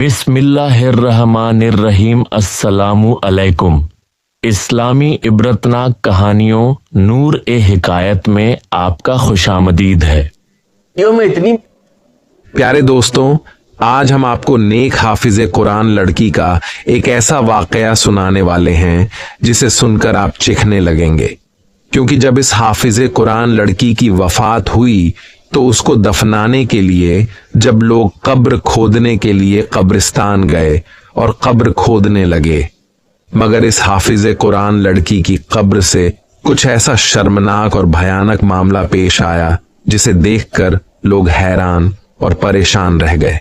बिस्मिल्लाहिर्रहमानिर्रहीम। अस्सलामु अलैकुम। इस्लामी इबरतनाक कहानियों नूर ए हिकायत में आपका खुशामदीद है। में इतनी प्यारे दोस्तों, आज हम आपको नेक हाफिज कुरान लड़की का एक ऐसा वाकया सुनाने वाले हैं जिसे सुनकर आप चिढ़ने लगेंगे। क्योंकि जब इस हाफिज कुरान लड़की की वफात हुई तो उसको दफनाने के लिए जब लोग कब्र खोदने के लिए कब्रिस्तान गए और कब्र खोदने लगे, मगर इस हाफिज कुरान लड़की की कब्र से कुछ ऐसा शर्मनाक और भयानक मामला पेश आया जिसे देखकर लोग हैरान और परेशान रह गए।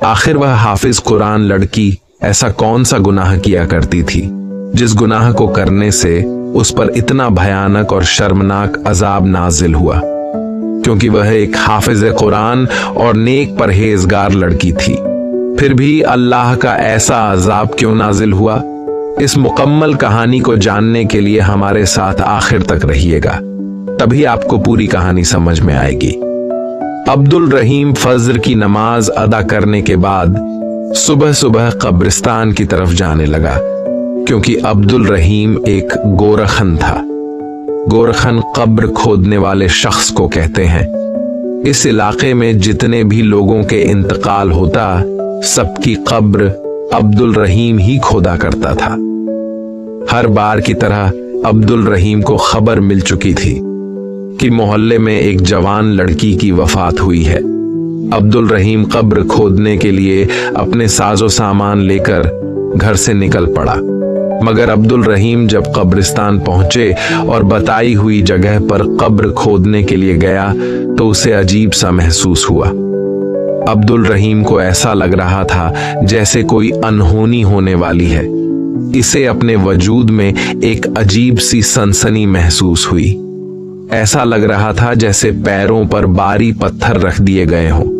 आखिर वह हाफिज कुरान लड़की ऐसा कौन सा गुनाह किया करती थी जिस गुनाह को करने से उस पर इतना भयानक और शर्मनाक अजाब नाजिल हुआ? क्योंकि वह एक हाफिज कुरान और नेक परहेजगार लड़की थी, फिर भी अल्लाह का ऐसा अजाब क्यों नाजिल हुआ? इस मुकम्मल कहानी को जानने के लिए हमारे साथ आखिर तक रहिएगा, तभी आपको पूरी कहानी समझ में आएगी। अब्दुल रहीम फज्र की नमाज अदा करने के बाद सुबह सुबह कब्रिस्तान की तरफ जाने लगा, क्योंकि अब्दुल रहीम एक गोरखन था। गोरखन कब्र खोदने वाले शख्स को कहते हैं। इस इलाके में जितने भी लोगों के इंतकाल होता, सबकी कब्र अब्दुल रहीम ही खोदा करता था। हर बार की तरह अब्दुल रहीम को खबर मिल चुकी थी कि मोहल्ले में एक जवान लड़की की वफात हुई है। अब्दुल रहीम कब्र खोदने के लिए अपने साजो सामान लेकर घर से निकल पड़ा, मगर अब्दुल रहीम जब कब्रिस्तान पहुंचे और बताई हुई जगह पर कब्र खोदने के लिए गया तो उसे अजीब सा महसूस हुआ। अब्दुल रहीम को ऐसा लग रहा था जैसे कोई अनहोनी होने वाली है। इसे अपने वजूद में एक अजीब सी सनसनी महसूस हुई। ऐसा लग रहा था जैसे पैरों पर भारी पत्थर रख दिए गए हों।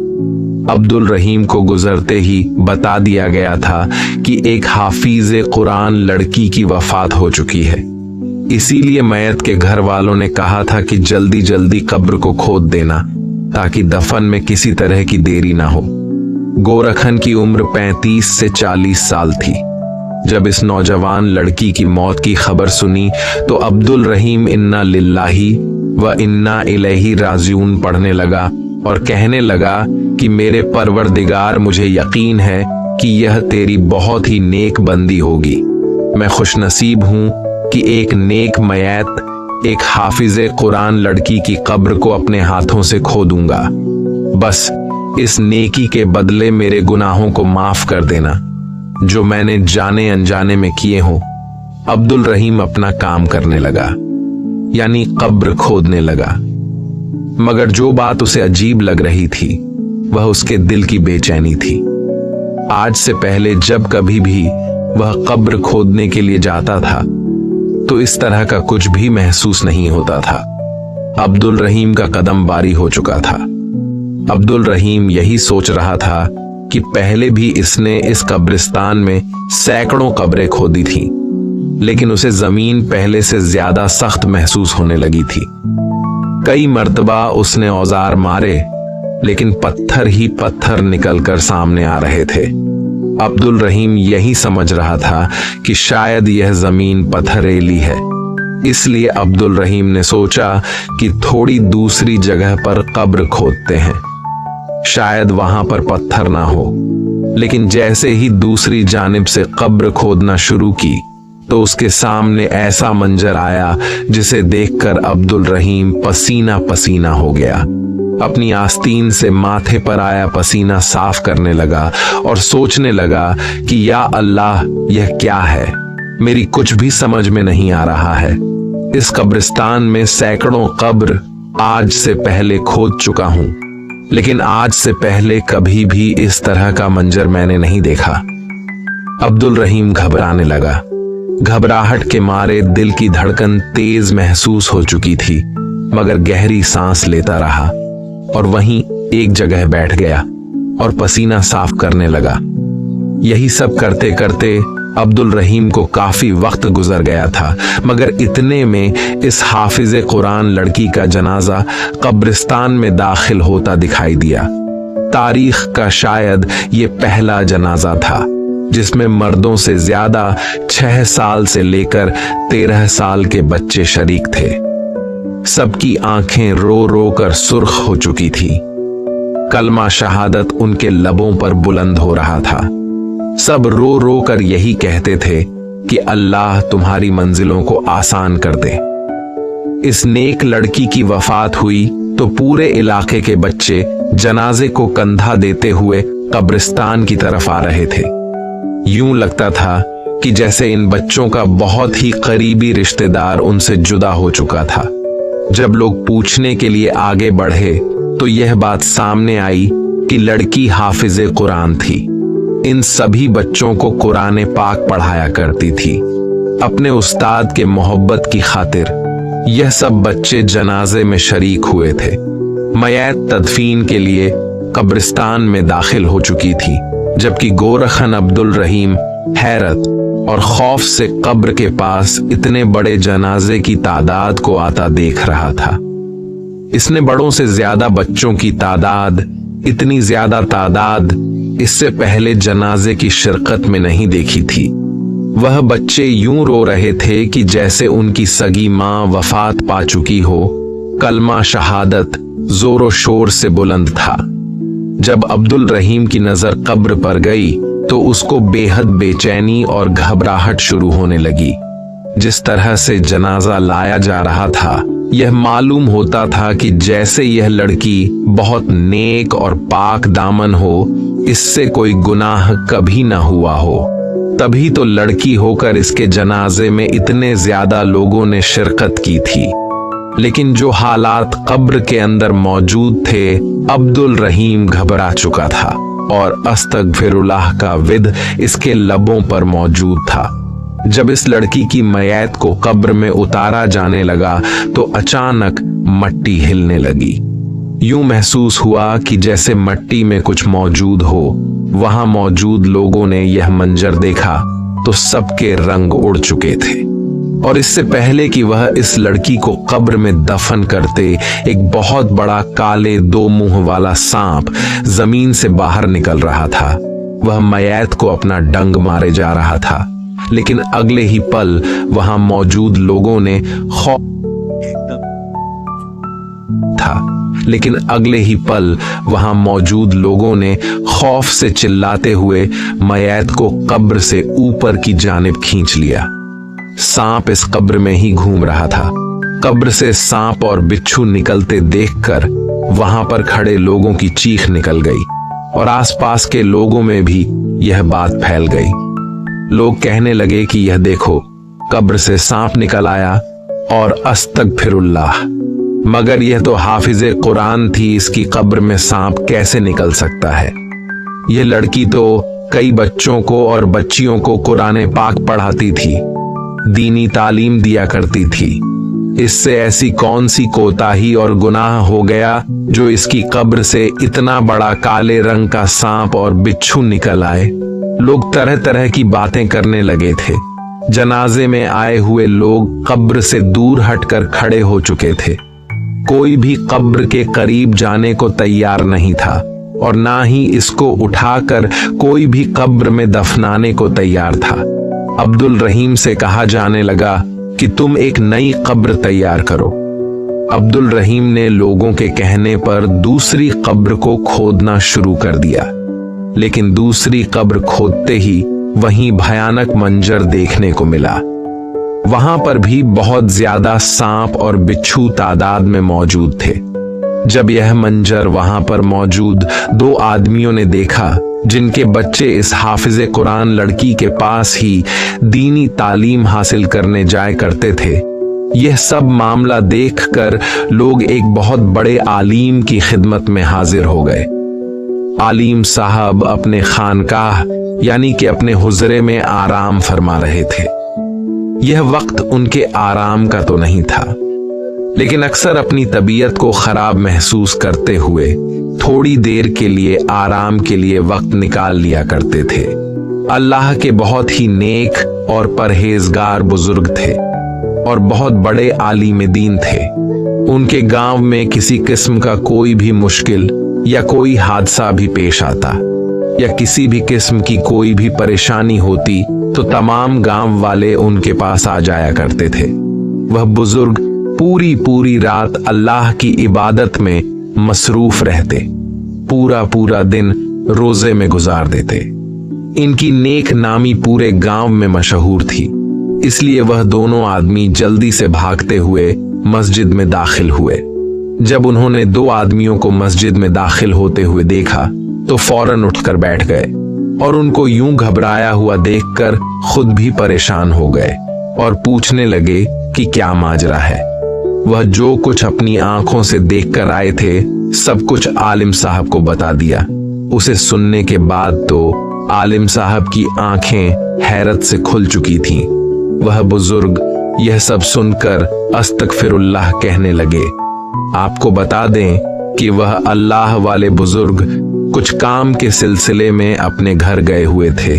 अब्दुल रहीम को गुजरते ही बता दिया गया था कि एक हाफिज कुरान लड़की की वफात हो चुकी है। इसीलिए मैयत के घर वालों ने कहा था कि जल्दी जल्दी कब्र को खोद देना, ताकि दफन में किसी तरह की देरी ना हो। गोरखन की उम्र 35 से 40 साल थी। जब इस नौजवान लड़की की मौत की खबर सुनी तो अब्दुल रहीम इन्ना लिल्लाही व इन्ना इलैही राजिऊन पढ़ने लगा और कहने लगा कि मेरे परवरदिगार, मुझे यकीन है कि यह तेरी बहुत ही नेक बंदी होगी। मैं खुशनसीब हूं कि एक नेक मैयत, एक हाफिज कुरान लड़की की कब्र को अपने हाथों से खोदूंगा। बस इस नेकी के बदले मेरे गुनाहों को माफ कर देना जो मैंने जाने अनजाने में किए हों। अब्दुल रहीम अपना काम करने लगा, यानी कब्र खोदने लगा। मगर जो बात उसे अजीब लग रही थी वह उसके दिल की बेचैनी थी। आज से पहले जब कभी भी वह कब्र खोदने के लिए जाता था तो इस तरह का कुछ भी महसूस नहीं होता था। अब्दुल रहीम का कदम बारी हो चुका था। अब्दुल रहीम यही सोच रहा था कि पहले भी इसने इस कब्रिस्तान में सैकड़ों कब्रें खोदी थीं, लेकिन उसे जमीन पहले से ज्यादा सख्त महसूस होने लगी थी। कई मर्तबा उसने औजार मारे, लेकिन पत्थर ही पत्थर निकलकर सामने आ रहे थे। अब्दुल रहीम यही समझ रहा था कि शायद यह जमीन पत्थरेली है। इसलिए अब्दुल रहीम ने सोचा कि थोड़ी दूसरी जगह पर कब्र खोदते हैं, शायद वहां पर पत्थर ना हो। लेकिन जैसे ही दूसरी जानिब से कब्र खोदना शुरू की तो उसके सामने ऐसा मंजर आया जिसे देखकर अब्दुल रहीम पसीना पसीना हो गया। अपनी आस्तीन से माथे पर आया पसीना साफ करने लगा और सोचने लगा कि या अल्लाह, यह क्या है? मेरी कुछ भी समझ में नहीं आ रहा है। इस कब्रिस्तान में सैकड़ों कब्र आज से पहले खोद चुका हूं, लेकिन आज से पहले कभी भी इस तरह का मंजर मैंने नहीं देखा। अब्दुल रहीम घबराने लगा। घबराहट के मारे दिल की धड़कन तेज महसूस हो चुकी थी, मगर गहरी सांस लेता रहा और वहीं एक जगह बैठ गया और पसीना साफ करने लगा। यही सब करते करते अब्दुल रहीम को काफी वक्त गुजर गया था, मगर इतने में इस हाफिज कुरान लड़की का जनाजा कब्रिस्तान में दाखिल होता दिखाई दिया। तारीख का शायद ये पहला जनाजा था जिसमें मर्दों से ज्यादा 6 साल से लेकर 13 साल के बच्चे शरीक थे। सबकी आंखें रो रो कर सुर्ख हो चुकी थी। कलमा शहादत उनके लबों पर बुलंद हो रहा था। सब रो रो कर यही कहते थे कि अल्लाह तुम्हारी मंजिलों को आसान कर दे। इस नेक लड़की की वफात हुई तो पूरे इलाके के बच्चे जनाजे को कंधा देते हुए कब्रिस्तान की तरफ आ रहे थे। यूं लगता था कि जैसे इन बच्चों का बहुत ही करीबी रिश्तेदार उनसे जुदा हो चुका था। जब लोग पूछने के लिए आगे बढ़े तो यह बात सामने आई कि लड़की हाफिजे कुरान थी। इन सभी बच्चों को कुरान पाक पढ़ाया करती थी। अपने उस्ताद के मोहब्बत की खातिर यह सब बच्चे जनाजे में शरीक हुए थे। मयत तदफीन के लिए कब्रिस्तान में दाखिल हो चुकी थी, जबकि गोरखन अब्दुल रहीम हैरत और खौफ से कब्र के पास इतने बड़े जनाजे की तादाद को आता देख रहा था। इसने बड़ों से ज्यादा बच्चों की तादाद, इतनी ज्यादा तादाद इससे पहले जनाजे की शिरकत में नहीं देखी थी। वह बच्चे यूं रो रहे थे कि जैसे उनकी सगी मां वफात पा चुकी हो। कलमा शहादत जोरो शोर से बुलंद था। जब अब्दुल रहीम की नजर कब्र पर गई तो उसको बेहद बेचैनी और घबराहट शुरू होने लगी। जिस तरह से जनाजा लाया जा रहा था, यह मालूम होता था कि जैसे यह लड़की बहुत नेक और पाक दामन हो, इससे कोई गुनाह कभी ना हुआ हो। तभी तो लड़की होकर इसके जनाजे में इतने ज्यादा लोगों ने शिरकत की थी। लेकिन जो हालात कब्र के अंदर मौजूद थे, अब्दुल रहीम घबरा चुका था और अस्तगफिरुल्लाह का विद इसके लबों पर मौजूद था। जब इस लड़की की मयत को कब्र में उतारा जाने लगा तो अचानक मट्टी हिलने लगी। यूं महसूस हुआ कि जैसे मट्टी में कुछ मौजूद हो। वहां मौजूद लोगों ने यह मंजर देखा तो सबके रंग उड़ चुके थे। और इससे पहले कि वह इस लड़की को कब्र में दफन करते, एक बहुत बड़ा काले 2 मुंह वाला सांप जमीन से बाहर निकल रहा था। वह मयत को अपना डंग मारे जा रहा था। लेकिन अगले ही पल वहां मौजूद लोगों ने खौफ से चिल्लाते हुए मयत को कब्र से ऊपर की जानिब खींच लिया। सांप इस कब्र में ही घूम रहा था। कब्र से सांप और बिच्छू निकलते देखकर वहां पर खड़े लोगों की चीख निकल गई और आसपास के लोगों में भी यह बात फैल गई। लोग कहने लगे कि यह देखो, कब्र से सांप निकल आया और अस्तगफिरुल्लाह, मगर यह तो हाफिजे कुरान थी, इसकी कब्र में सांप कैसे निकल सकता है। यह लड़की तो कई बच्चों को और बच्चियों को कुरान पाक पढ़ाती थी, दीनी तालीम दिया करती थी। इससे ऐसी कौन सी कोताही और गुनाह हो गया जो इसकी कब्र से इतना बड़ा काले रंग का सांप और बिच्छू निकल आए। लोग तरह तरह की बातें करने लगे थे। जनाजे में आए हुए लोग कब्र से दूर हटकर खड़े हो चुके थे। कोई भी कब्र के करीब जाने को तैयार नहीं था और ना ही इसको उठाकर कोई भी कब्र में दफनाने को तैयार था। अब्दुल रहीम से कहा जाने लगा कि तुम एक नई कब्र तैयार करो। अब्दुल रहीम ने लोगों के कहने पर दूसरी कब्र को खोदना शुरू कर दिया। लेकिन दूसरी कब्र खोदते ही वहीं भयानक मंजर देखने को मिला। वहां पर भी बहुत ज्यादा सांप और बिच्छू तादाद में मौजूद थे। जब यह मंजर वहां पर मौजूद 2 आदमियों ने देखा, जिनके बच्चे इस हाफिजे कुरान लड़की के पास ही दीनी तालीम हासिल करने जाया करते थे, यह सब मामला देखकर लोग एक बहुत बड़े आलिम की खिदमत में हाजिर हो गए। आलिम साहब अपने खानकाह यानी कि अपने हुजरे में आराम फरमा रहे थे। यह वक्त उनके आराम का तो नहीं था, लेकिन अक्सर अपनी तबीयत को खराब महसूस करते हुए थोड़ी देर के लिए आराम के लिए वक्त निकाल लिया करते थे। अल्लाह के बहुत ही नेक और परहेजगार बुजुर्ग थे और बहुत बड़े आलिम दीन थे। उनके गांव में किसी किस्म का कोई भी मुश्किल या कोई हादसा भी पेश आता या किसी भी किस्म की कोई भी परेशानी होती तो तमाम गांव वाले उनके पास आ जाया करते थे। वह बुजुर्ग पूरी पूरी रात अल्लाह की इबादत में मसरूफ रहते, पूरा पूरा दिन रोजे में गुजार देते। इनकी नेक नामी पूरे गांव में मशहूर थी, इसलिए वह दोनों आदमी जल्दी से भागते हुए मस्जिद में दाखिल हुए। जब उन्होंने दो आदमियों को मस्जिद में दाखिल होते हुए देखा तो फौरन उठकर बैठ गए और उनको यूं घबराया हुआ देखकर खुद भी परेशान हो गए और पूछने लगे कि क्या माजरा है। वह जो कुछ अपनी आंखों से देखकर आए थे सब कुछ आलिम साहब को बता दिया। उसे सुनने के बाद तो आलिम साहब की आंखें हैरत से खुल चुकी थीं। वह बुजुर्ग यह सब सुनकर अस्तगफिरुल्लाह कहने लगे। आपको बता दें कि वह अल्लाह वाले बुजुर्ग कुछ काम के सिलसिले में अपने घर गए हुए थे,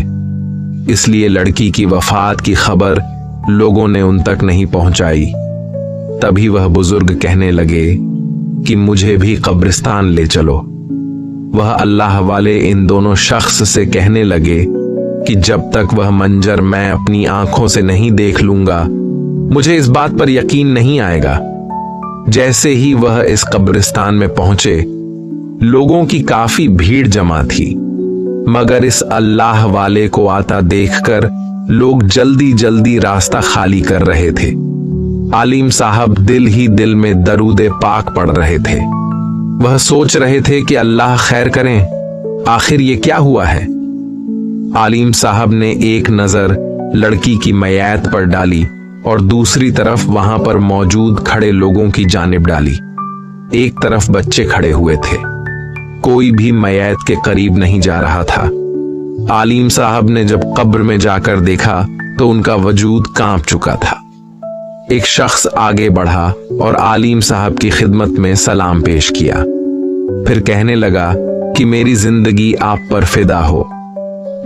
इसलिए लड़की की वफात की खबर लोगों ने उन तक नहीं पहुंचाई। तभी वह बुजुर्ग कहने लगे कि मुझे भी कब्रिस्तान ले चलो। वह अल्लाह वाले इन दोनों शख्स से कहने लगे कि जब तक वह मंजर मैं अपनी आंखों से नहीं देख लूंगा मुझे इस बात पर यकीन नहीं आएगा। जैसे ही वह इस कब्रिस्तान में पहुंचे लोगों की काफी भीड़ जमा थी, मगर इस अल्लाह वाले को आता देखकर लोग जल्दी जल्दी रास्ता खाली कर रहे थे। आलिम साहब दिल ही दिल में दरूद पाक पढ़ रहे थे। वह सोच रहे थे कि अल्लाह खैर करें, आखिर ये क्या हुआ है। आलिम साहब ने एक नजर लड़की की मय्यत पर डाली और दूसरी तरफ वहां पर मौजूद खड़े लोगों की जानिब डाली। एक तरफ बच्चे खड़े हुए थे, कोई भी मय्यत के करीब नहीं जा रहा था। आलिम साहब ने जब कब्र में जाकर देखा तो उनका वजूद कांप चुका था। एक शख्स आगे बढ़ा और आलिम साहब की खिदमत में सलाम पेश किया, फिर कहने लगा कि मेरी जिंदगी आप पर फिदा हो।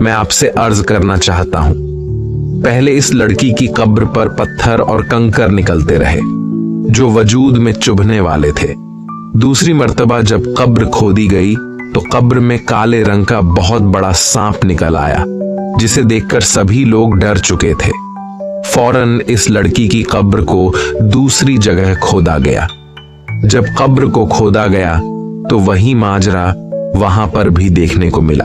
मैं आपसे अर्ज करना चाहता हूं, पहले इस लड़की की कब्र पर पत्थर और कंकर निकलते रहे जो वजूद में चुभने वाले थे। दूसरी मर्तबा जब कब्र खोदी गई तो कब्र में काले रंग का बहुत बड़ा सांप निकल आया, जिसे देखकर सभी लोग डर चुके थे। फौरन इस लड़की की कब्र को दूसरी जगह खोदा गया। जब कब्र को खोदा गया तो वही माजरा वहां पर भी देखने को मिला।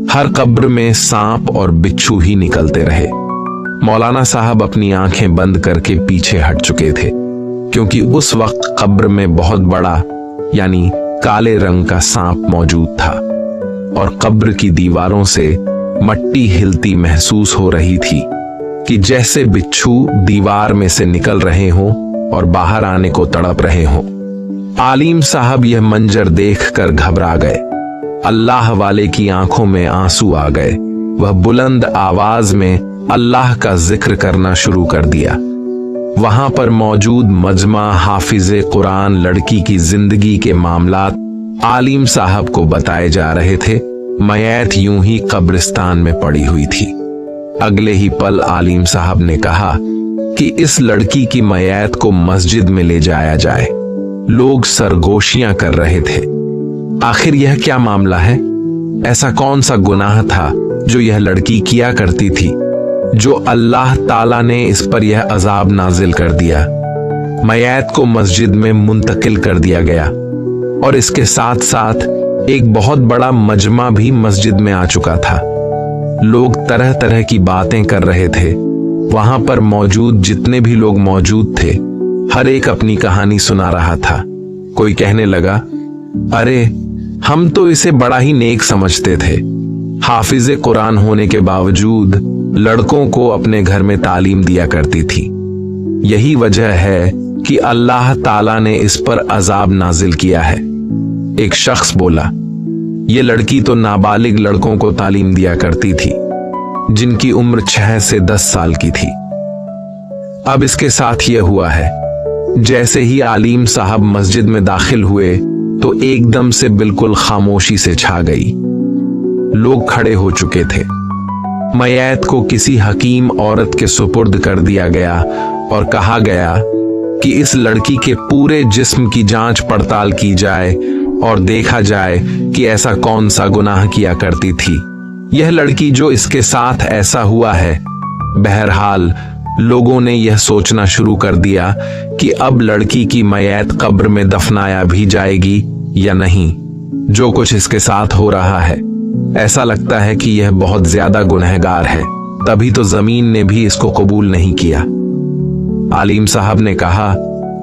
हर कब्र में सांप और बिच्छू ही निकलते रहे। मौलाना साहब अपनी आंखें बंद करके पीछे हट चुके थे, क्योंकि उस वक्त कब्र में बहुत बड़ा यानी काले रंग का सांप मौजूद था और कब्र की दीवारों से मट्टी हिलती महसूस हो रही थी कि जैसे बिच्छू दीवार में से निकल रहे हों और बाहर आने को तड़प रहे हों। आलिम साहब यह मंजर देखकर घबरा गए। अल्लाह वाले की आंखों में आंसू आ गए। वह बुलंद आवाज में अल्लाह का जिक्र करना शुरू कर दिया। वहां पर मौजूद मजमा हाफिजे कुरान लड़की की जिंदगी के मामलात आलिम साहब को बताए जा रहे थे। मय्यत यूं ही कब्रिस्तान में पड़ी हुई थी। अगले ही पल आलिम साहब ने कहा कि इस लड़की की मय्यत को मस्जिद में ले जाया जाए। लोग सरगोशियां कर रहे थे, आखिर यह क्या मामला है। ऐसा कौन सा गुनाह था जो यह लड़की किया करती थी जो अल्लाह ताला ने इस पर यह अजाब नाजिल कर दिया। मय्यत को मस्जिद में मुंतकिल कर दिया गया और इसके साथ साथ एक बहुत बड़ा मजमा भी मस्जिद में आ चुका था। लोग तरह तरह की बातें कर रहे थे। वहां पर मौजूद जितने भी लोग मौजूद थे हर एक अपनी कहानी सुना रहा था। कोई कहने लगा, अरे हम तो इसे बड़ा ही नेक समझते थे, हाफिजे कुरान होने के बावजूद लड़कों को अपने घर में तालीम दिया करती थी। यही वजह है कि अल्लाह ताला ने इस पर अजाब नाजिल किया है। एक शख्स बोला, ये लड़की तो नाबालिग लड़कों को तालीम दिया करती थी जिनकी उम्र 6 से 10 साल की थी। अब इसके साथ यह हुआ है, जैसे ही आलिम साहब मस्जिद में दाखिल हुए तो एकदम से बिल्कुल खामोशी से छा गई। लोग खड़े हो चुके थे। मय्यत को किसी हकीम औरत के सुपुर्द कर दिया गया और कहा गया कि इस लड़की के पूरे जिस्म की जांच पड़ताल की जाए और देखा जाए कि ऐसा कौन सा गुनाह किया करती थी यह लड़की जो इसके साथ ऐसा हुआ है। बहरहाल लोगों ने यह सोचना शुरू कर दिया कि अब लड़की की मयत कब्र में दफनाया भी जाएगी या नहीं। जो कुछ इसके साथ हो रहा है, ऐसा लगता है कि यह बहुत ज्यादा गुनहगार है, तभी तो जमीन ने भी इसको कबूल नहीं किया। आलिम साहब ने कहा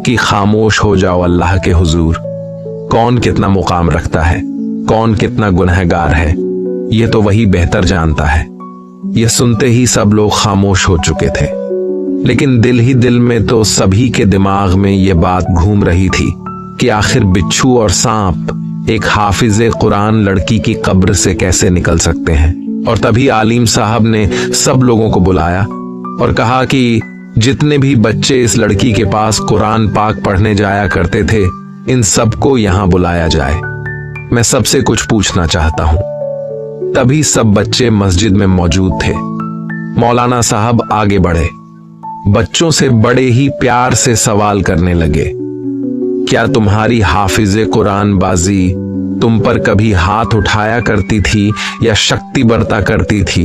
कि खामोश हो जाओ अल्लाह के हुजूर। कौन कितना मुकाम रखता है, कौन कितना गुनहगार है, यह तो वही बेहतर जानता है। यह सुनते ही सब लोग खामोश हो चुके थे, लेकिन दिल ही दिल में तो सभी के दिमाग में यह बात घूम रही थी कि आखिर बिच्छू और सांप एक हाफिजे कुरान लड़की की कब्र से कैसे निकल सकते हैं। और तभी आलिम साहब ने सब लोगों को बुलाया और कहा कि जितने भी बच्चे इस लड़की के पास कुरान पाक पढ़ने जाया करते थे, इन सबको यहां बुलाया जाए। मैं सबसे कुछ पूछना चाहता हूं। तभी सब बच्चे मस्जिद में मौजूद थे। मौलाना साहब आगे बढ़े, बच्चों से बड़े ही प्यार से सवाल करने लगे, क्या तुम्हारी हाफिजे कुरान बाजी तुम पर कभी हाथ उठाया करती थी या शक्ति बरता करती थी?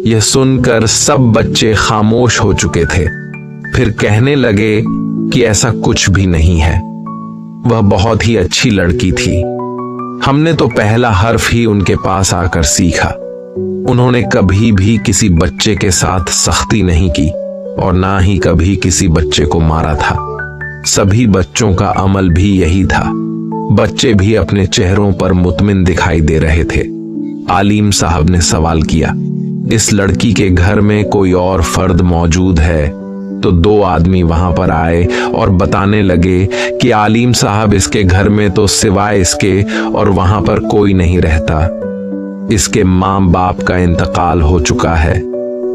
यह सुनकर सब बच्चे खामोश हो चुके थे। फिर कहने लगे कि ऐसा कुछ भी नहीं है, वह बहुत ही अच्छी लड़की थी। हमने तो पहला हर्फ ही उनके पास आकर सीखा। उन्होंने कभी भी किसी बच्चे के साथ सख्ती नहीं की और ना ही कभी किसी बच्चे को मारा था। सभी बच्चों का अमल भी यही था। बच्चे भी अपने चेहरों पर मुतमिन दिखाई दे रहे थे। आलिम साहब ने सवाल किया, इस लड़की के घर में कोई और फर्द मौजूद है? तो 2 आदमी वहां पर आए और बताने लगे कि आलिम साहब इसके घर में तो सिवाय इसके और वहां पर कोई नहीं रहता। इसके माँ बाप का इंतकाल हो चुका है,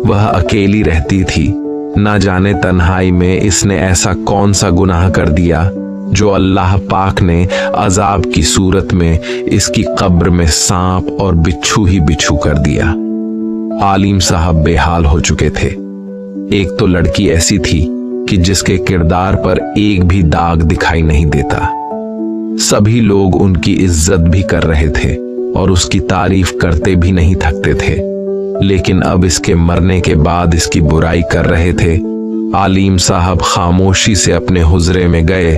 वह अकेली रहती थी। ना जाने तन्हाई में इसने ऐसा कौन सा गुनाह कर दिया जो अल्लाह पाक ने अजाब की सूरत में इसकी कब्र में सांप और बिच्छू ही बिच्छू कर दिया। आलिम साहब बेहाल हो चुके थे। एक तो लड़की ऐसी थी कि जिसके किरदार पर एक भी दाग दिखाई नहीं देता। सभी लोग उनकी इज्जत भी कर रहे थे और उसकी तारीफ करते भी नहीं थकते थे, लेकिन अब इसके मरने के बाद इसकी बुराई कर रहे थे। आलिम साहब खामोशी से अपने हुजरे में गए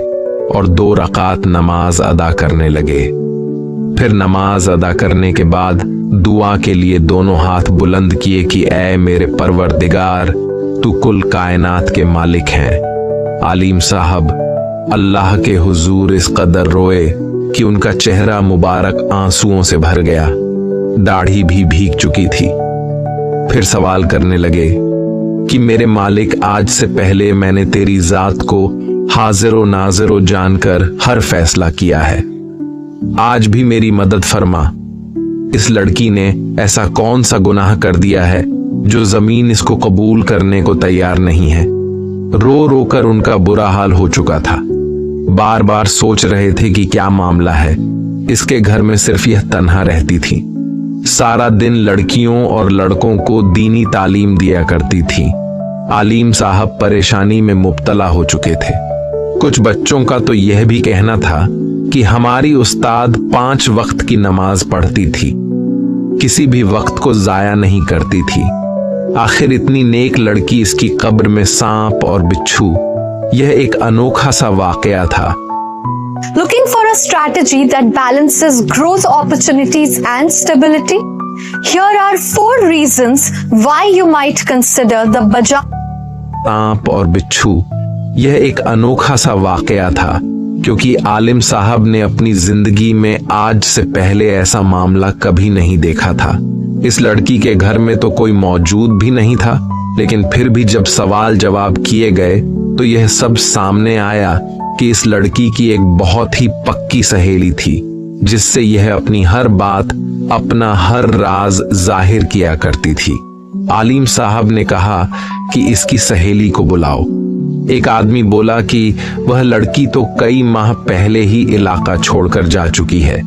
और 2 रकात नमाज अदा करने लगे। फिर नमाज अदा करने के बाद दुआ के लिए दोनों हाथ बुलंद किए कि ऐ मेरे परवरदिगार, तू कुल कायनात के मालिक हैं। आलिम साहब अल्लाह के हुजूर इस कदर रोए कि उनका चेहरा मुबारक आंसुओं से भर गया, दाढ़ी भी भीग चुकी थी। फिर सवाल करने लगे कि मेरे मालिक, आज से पहले मैंने तेरी जात को हाजिरो नाजिरो जानकर हर फैसला किया है, आज भी मेरी मदद फरमा। इस लड़की ने ऐसा कौन सा गुनाह कर दिया है जो जमीन इसको कबूल करने को तैयार नहीं है। रो रो कर उनका बुरा हाल हो चुका था। बार बार सोच रहे थे कि क्या मामला है। इसके घर में सिर्फ यह तन्हा रहती थी। सारा दिन लड़कियों और लड़कों को दीनी तालीम दिया करती थी। आलिम साहब परेशानी में मुब्तला हो चुके थे। कुछ बच्चों का तो यह भी कहना था कि हमारी उस्ताद 5 वक्त की नमाज पढ़ती थी, किसी भी वक्त को जाया नहीं करती थी। आखिर इतनी नेक लड़की, इसकी कब्र में सांप और बिच्छू, यह एक अनोखा सा वाकया था। Looking for a strategy that balances growth opportunities and stability? Here are 4 reasons why you might consider the Bajaj. सांप और बिच्छू, यह एक अनोखा सा वाकया था क्योंकि आलिम साहब ने अपनी जिंदगी में आज से पहले ऐसा मामला कभी नहीं देखा था। इस लड़की के घर में तो कोई मौजूद भी नहीं था, लेकिन फिर भी जब सवाल जवाब किए गए तो यह सब सामने आया कि इस लड़की की एक बहुत ही पक्की सहेली थी, जिससे यह अपनी हर बात, अपना हर राज जाहिर किया करती थी। आलिम साहब ने कहा कि इसकी सहेली को बुलाओ। एक आदमी बोला कि वह लड़की तो कई माह पहले ही इलाका छोड़कर जा चुकी है।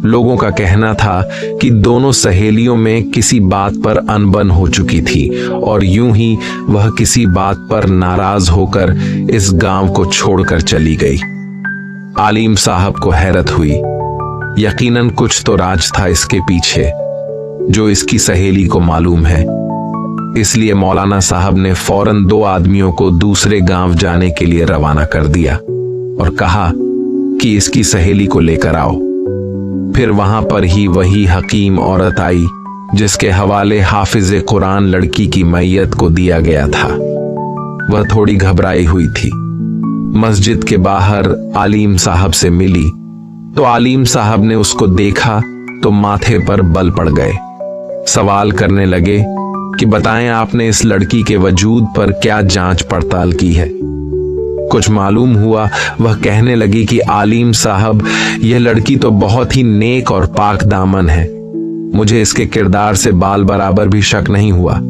लोगों का कहना था कि दोनों सहेलियों में किसी बात पर अनबन हो चुकी थी और यूं ही वह किसी बात पर नाराज होकर इस गांव को छोड़कर चली गई। आलिम साहब को हैरत हुई यकीनन कुछ तो राज था इसके पीछे जो इसकी सहेली को मालूम है। इसलिए मौलाना साहब ने फौरन 2 आदमियों को दूसरे गांव जाने के लिए रवाना कर दिया और कहा कि इसकी सहेली को लेकर आओ। फिर वहां पर ही वही हकीम औरत आई जिसके हवाले हाफिज कुरान लड़की की मैयत को दिया गया था। वह थोड़ी घबराई हुई थी। मस्जिद के बाहर आलिम साहब से मिली तो आलिम साहब ने उसको देखा तो माथे पर बल पड़ गए। सवाल करने लगे कि बताएं आपने इस लड़की के वजूद पर क्या जांच पड़ताल की है। कुछ मालूम हुआ। वह कहने लगी कि आलिम साहब, यह लड़की तो बहुत ही नेक और पाक दामन है। मुझे इसके किरदार से बाल बराबर भी शक नहीं हुआ।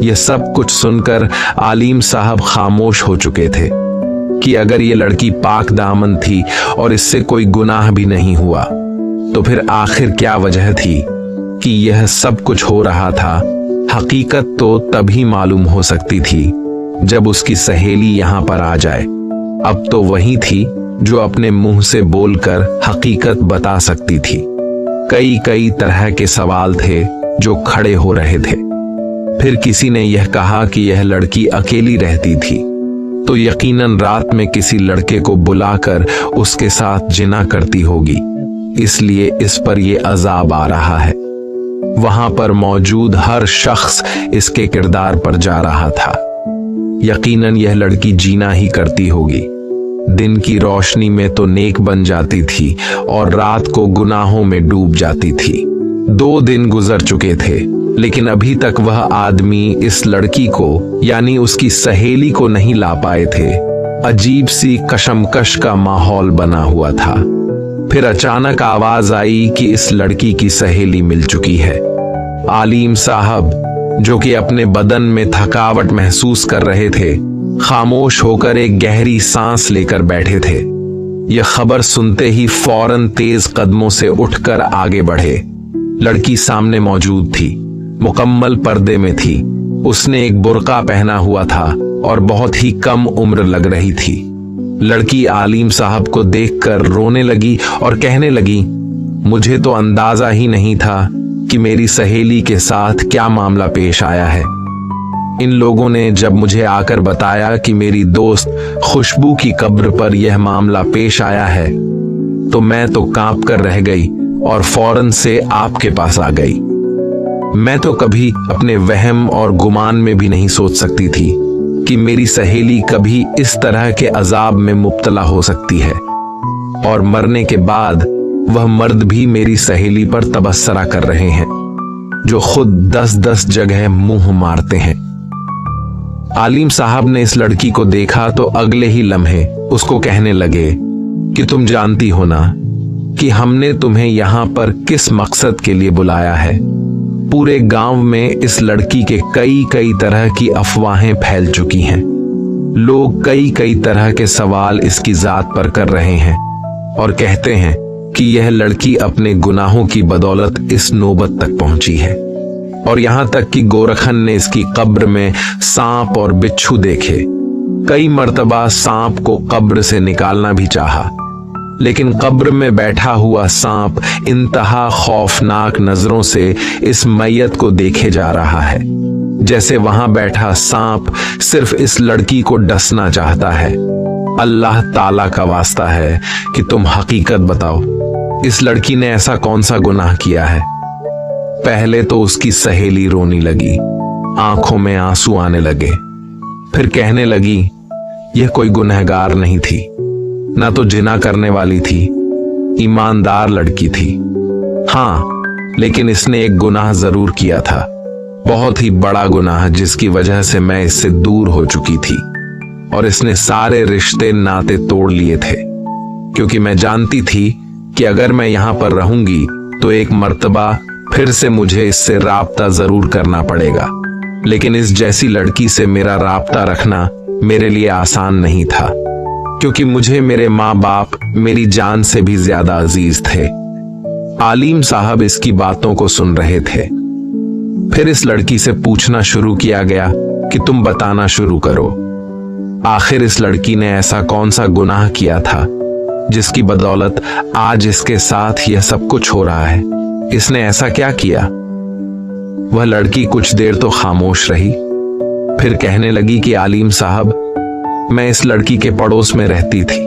यह सब कुछ सुनकर आलिम साहब खामोश हो चुके थे कि अगर यह लड़की पाक दामन थी और इससे कोई गुनाह भी नहीं हुआ तो फिर आखिर क्या वजह थी कि यह सब कुछ हो रहा था। हकीकत तो तभी मालूम हो सकती थी जब उसकी सहेली यहां पर आ जाए। अब तो वही थी जो अपने मुंह से बोलकर हकीकत बता सकती थी। कई तरह के सवाल थे जो खड़े हो रहे थे। फिर किसी ने यह कहा कि यह लड़की अकेली रहती थी तो यकीनन रात में किसी लड़के को बुलाकर उसके साथ जिना करती होगी, इसलिए इस पर यह अजाब आ रहा है। वहां पर मौजूद हर शख्स इसके किरदार पर जा रहा था। यकीनन यह लड़की जीना ही करती होगी। दिन की रोशनी में तो नेक बन जाती थी और रात को गुनाहों में डूब जाती थी। 2 दिन गुजर चुके थे लेकिन अभी तक वह आदमी इस लड़की को यानी उसकी सहेली को नहीं ला पाए थे। अजीब सी कशमकश का माहौल बना हुआ था। फिर अचानक आवाज आई कि इस लड़की की सहेली मिल चुकी है। आलिम साहब, जो कि अपने बदन में थकावट महसूस कर रहे थे, खामोश होकर एक गहरी सांस लेकर बैठे थे। यह खबर सुनते ही फौरन तेज कदमों से उठकर आगे बढ़े। लड़की सामने मौजूद थी, मुकम्मल पर्दे में थी। उसने एक बुर्का पहना हुआ था और बहुत ही कम उम्र लग रही थी। लड़की आलिम साहब को देखकर रोने लगी और कहने लगी, मुझे तो अंदाजा ही नहीं था कि मेरी सहेली के साथ क्या मामला पेश आया है। इन लोगों ने जब मुझे आकर बताया कि मेरी दोस्त खुशबू की कब्र पर यह मामला पेश आया है तो मैं तो कांप कर रह गई और फौरन से आपके पास आ गई। मैं तो कभी अपने वहम और गुमान में भी नहीं सोच सकती थी कि मेरी सहेली कभी इस तरह के अजाब में मुब्तला हो सकती है और मरने के बाद वह मर्द भी मेरी सहेली पर तबस्सरा कर रहे हैं जो खुद 10-10 जगह मुंह मारते हैं। आलिम साहब ने इस लड़की को देखा तो अगले ही लम्हे उसको कहने लगे कि तुम जानती हो ना कि हमने तुम्हें यहां पर किस मकसद के लिए बुलाया है। पूरे गांव में इस लड़की के कई तरह की अफवाहें फैल चुकी हैं। लोग कई तरह के सवाल इसकी जात पर कर रहे हैं और कहते हैं कि यह लड़की अपने गुनाहों की बदौलत इस नौबत तक पहुंची है। और यहां तक कि गोरखन ने इसकी कब्र में सांप और बिच्छू देखे। कई मर्तबा सांप को कब्र से निकालना भी चाहा, लेकिन कब्र में बैठा हुआ सांप इंतहा खौफनाक नजरों से इस मैयत को देखे जा रहा है, जैसे वहां बैठा सांप सिर्फ इस लड़की को डसना चाहता है। अल्लाह ताला का वास्ता है कि तुम हकीकत बताओ, इस लड़की ने ऐसा कौन सा गुनाह किया है। पहले तो उसकी सहेली रोने लगी, आंखों में आंसू आने लगे। फिर कहने लगी यह कोई गुनहगार नहीं थी, ना तो जिना करने वाली थी, ईमानदार लड़की थी। हाँ, लेकिन इसने एक गुनाह जरूर किया था, बहुत ही बड़ा गुनाह, जिसकी वजह से मैं इससे दूर हो चुकी थी और इसने सारे रिश्ते नाते तोड़ लिए थे, क्योंकि मैं जानती थी कि अगर मैं यहां पर रहूंगी तो एक मर्तबा फिर से मुझे इससे राब्ता जरूर करना पड़ेगा। लेकिन इस जैसी लड़की से मेरा राब्ता रखना मेरे लिए आसान नहीं था, क्योंकि मुझे मेरे माँ बाप मेरी जान से भी ज्यादा अजीज थे। आलिम साहब इसकी बातों को सुन रहे थे। फिर इस लड़की से पूछना शुरू किया गया कि तुम बताना शुरू करो, आखिर इस लड़की ने ऐसा कौन सा गुनाह किया था जिसकी बदौलत आज इसके साथ यह सब कुछ हो रहा है। इसने ऐसा क्या किया? वह लड़की कुछ देर तो खामोश रही, फिर कहने लगी कि आलिम साहब, मैं इस लड़की के पड़ोस में रहती थी।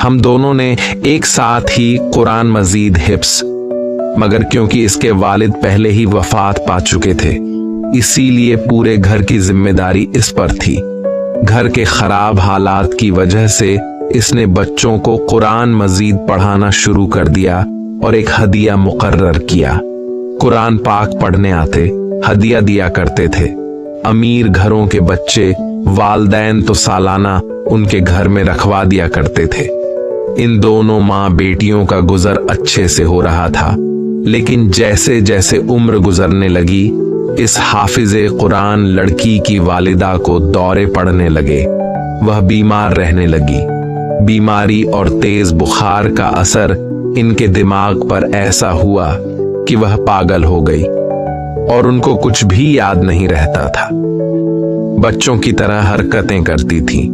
हम दोनों ने एक साथ ही कुरान मजीद हिफ्स, मगर क्योंकि इसके वालिद पहले ही वफात पा चुके थे, इसीलिए पूरे घर की जिम्मेदारी इस पर थी। घर के खराब हालात की वजह से इसने बच्चों को कुरान मजीद पढ़ाना शुरू कर दिया और एक हदिया मुकर्रर किया। कुरान पाक पढ़ने आते, हदिया दिया करते थे। अमीर घरों के बच्चे वालदैन तो सालाना उनके घर में रखवा दिया करते थे। इन दोनों माँ बेटियों का गुजर अच्छे से हो रहा था, लेकिन जैसे जैसे उम्र गुजरने लगी, इस हाफिजे कुरान लड़की की वालिदा को दौरे पड़ने लगे। वह बीमार रहने लगी। बीमारी और तेज बुखार का असर इनके दिमाग पर ऐसा हुआ कि वह पागल हो गई और उनको कुछ भी याद नहीं रहता था। बच्चों की तरह हरकतें करती थी।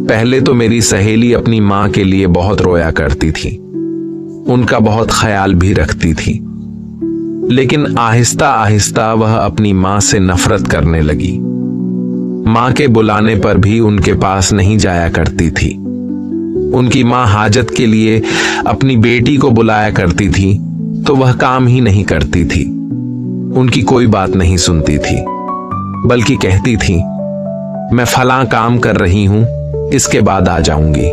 पहले तो मेरी सहेली अपनी माँ के लिए बहुत रोया करती थी, उनका बहुत ख्याल भी रखती थी, लेकिन आहिस्ता आहिस्ता वह अपनी माँ से नफरत करने लगी। माँ के बुलाने पर भी उनके पास नहीं जाया करती थी। उनकी माँ हाजत के लिए अपनी बेटी को बुलाया करती थी तो वह काम ही नहीं करती थी। उनकी कोई बात नहीं सुनती थी, बल्कि कहती थी, मैं फलां काम कर रही हूं, इसके बाद आ जाऊंगी।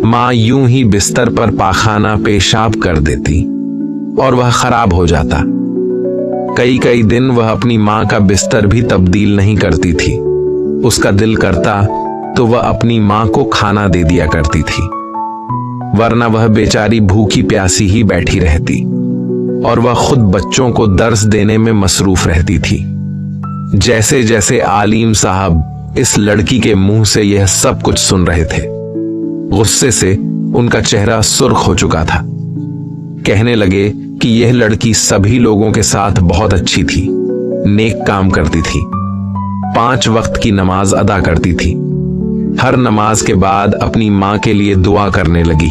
माँ यूं ही बिस्तर पर पाखाना पेशाब कर देती और वह खराब हो जाता। कई कई दिन वह अपनी माँ का बिस्तर भी तब्दील नहीं करती थी। उसका दिल करता तो वह अपनी माँ को खाना दे दिया करती थी, वरना वह बेचारी भूखी प्यासी ही बैठी रहती और वह खुद बच्चों को दर्स देने में मसरूफ रहती थी। जैसे जैसे आलिम साहब इस लड़की के मुंह से यह सब कुछ सुन रहे थे, गुस्से से उनका चेहरा सुर्ख हो चुका था। कहने लगे कि यह लड़की सभी लोगों के साथ बहुत अच्छी थी, नेक काम करती थी, 5 वक्त की नमाज अदा करती थी। हर नमाज के बाद अपनी माँ के लिए दुआ करने लगी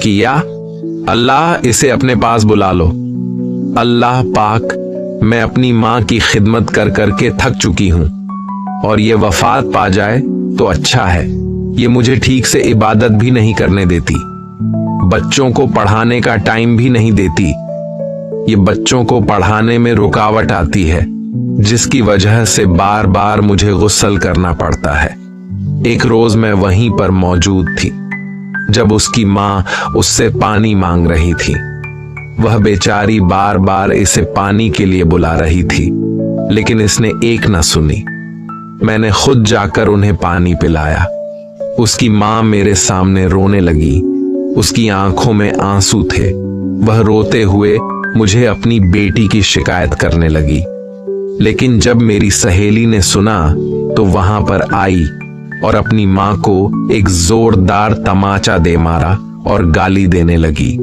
कि या अल्लाह इसे अपने पास बुला लो। अल्लाह पाक, मैं अपनी माँ की खिदमत कर करके थक चुकी हूं और ये वफात पा जाए तो अच्छा है। ये मुझे ठीक से इबादत भी नहीं करने देती, बच्चों को पढ़ाने का टाइम भी नहीं देती। ये बच्चों को पढ़ाने में रुकावट आती है, जिसकी वजह से बार बार मुझे गुस्ल करना पड़ता है। एक रोज मैं वहीं पर मौजूद थी जब उसकी माँ उससे पानी मांग रही थी। वह बेचारी बार बार इसे पानी के लिए बुला रही थी, लेकिन इसने एक न सुनी। मैंने खुद जाकर उन्हें पानी पिलाया। उसकी माँ मेरे सामने रोने लगी। उसकी आंखों में आंसू थे। वह रोते हुए मुझे अपनी बेटी की शिकायत करने लगी। लेकिन जब मेरी सहेली ने सुना तो वहां पर आई और अपनी माँ को एक जोरदार तमाचा दे मारा और गाली देने लगी।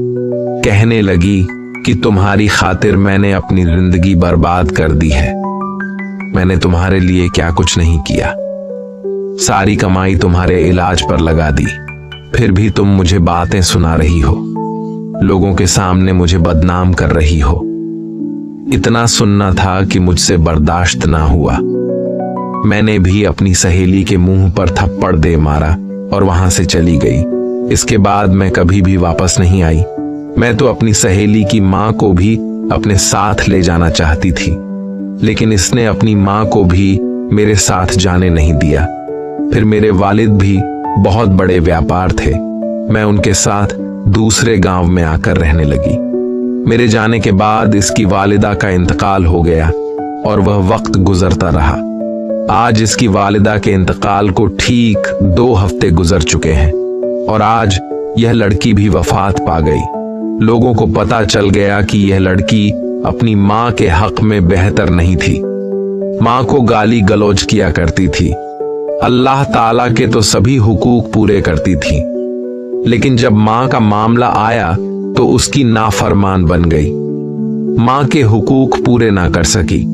कहने लगी कि तुम्हारी खातिर मैंने अपनी जिंदगी बर्बाद कर दी है। मैंने तुम्हारे लिए क्या कुछ नहीं किया। सारी कमाई तुम्हारे इलाज पर लगा दी, फिर भी तुम मुझे बातें सुना रही हो, लोगों के सामने मुझे बदनाम कर रही हो। इतना सुनना था कि मुझसे बर्दाश्त ना हुआ। मैंने भी अपनी सहेली के मुंह पर थप्पड़ दे मारा और वहां से चली गई। इसके बाद मैं कभी भी वापस नहीं आई। मैं तो अपनी सहेली की माँ को भी अपने साथ ले जाना चाहती थी, लेकिन इसने अपनी माँ को भी मेरे साथ जाने नहीं दिया। फिर मेरे वालिद भी बहुत बड़े व्यापार थे। मैं उनके साथ दूसरे गांव में आकर रहने लगी। मेरे जाने के बाद इसकी वालिदा का इंतकाल हो गया और वह वक्त गुजरता रहा। आज इसकी वालिदा के इंतकाल को ठीक 2 हफ्ते गुजर चुके हैं और आज यह लड़की भी वफात पा गई। लोगों को पता चल गया कि यह लड़की अपनी माँ के हक में बेहतर नहीं थी। माँ को गाली गलौज किया करती थी। अल्लाह ताला के तो सभी हुकूक पूरे करती थी, लेकिन जब माँ का मामला आया तो उसकी नाफरमान बन गई। माँ के हुकूक पूरे ना कर सकी।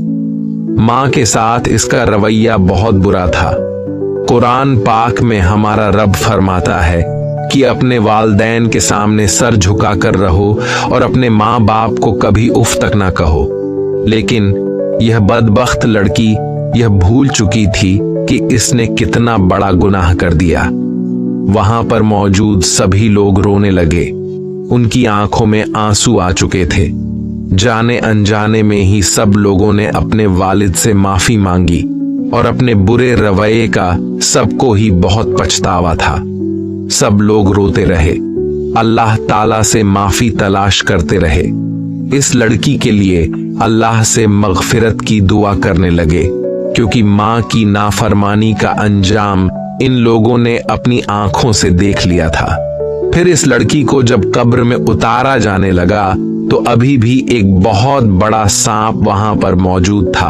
माँ के साथ इसका रवैया बहुत बुरा था। कुरान पाक में हमारा रब फरमाता है कि अपने वालदैन के सामने सर झुकाकर रहो और अपने माँ बाप को कभी उफ तक ना कहो। लेकिन यह बदबख्त लड़की यह भूल चुकी थी कि इसने कितना बड़ा गुनाह कर दिया। वहां पर मौजूद सभी लोग रोने लगे। उनकी आंखों में आंसू आ चुके थे। जाने अनजाने में ही सब लोगों ने अपने वालिद से माफी मांगी और अपने बुरे रवैये का सबको ही बहुत पछतावा था। सब लोग रोते रहे, अल्लाह ताला से माफी तलाश करते रहे। इस लड़की के लिए अल्लाह से मगफिरत की दुआ करने लगे, क्योंकि माँ की नाफरमानी का अंजाम इन लोगों ने अपनी आंखों से देख लिया था। फिर इस लड़की को जब कब्र में उतारा जाने लगा तो अभी भी एक बहुत बड़ा सांप वहां पर मौजूद था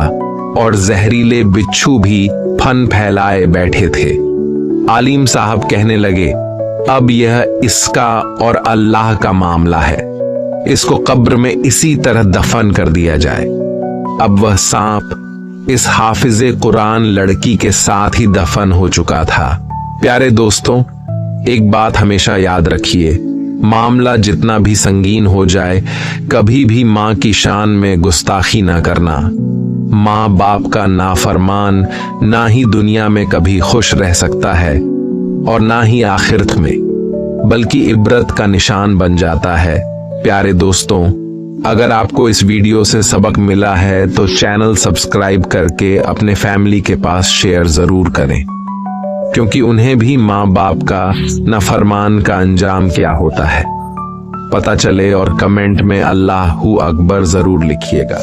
और जहरीले बिच्छू भी फन फैलाए बैठे थे। आलिम साहब कहने लगे, अब यह इसका और अल्लाह का मामला है, इसको कब्र में इसी तरह दफन कर दिया जाए। अब वह सांप इस हाफिजे कुरान लड़की के साथ ही दफन हो चुका था। प्यारे दोस्तों, एक बात हमेशा याद रखिए, मामला जितना भी संगीन हो जाए, कभी भी माँ की शान में गुस्ताखी ना करना। माँ बाप का नाफरमान ना ही दुनिया में कभी खुश रह सकता है और ना ही आखिरत में, बल्कि इबरत का निशान बन जाता है। प्यारे दोस्तों, अगर आपको इस वीडियो से सबक मिला है तो चैनल सब्सक्राइब करके अपने फैमिली के पास शेयर जरूर करें, क्योंकि उन्हें भी माँ बाप का नाफरमान का अंजाम क्या होता है पता चले, और कमेंट में अल्लाहू अकबर जरूर लिखिएगा।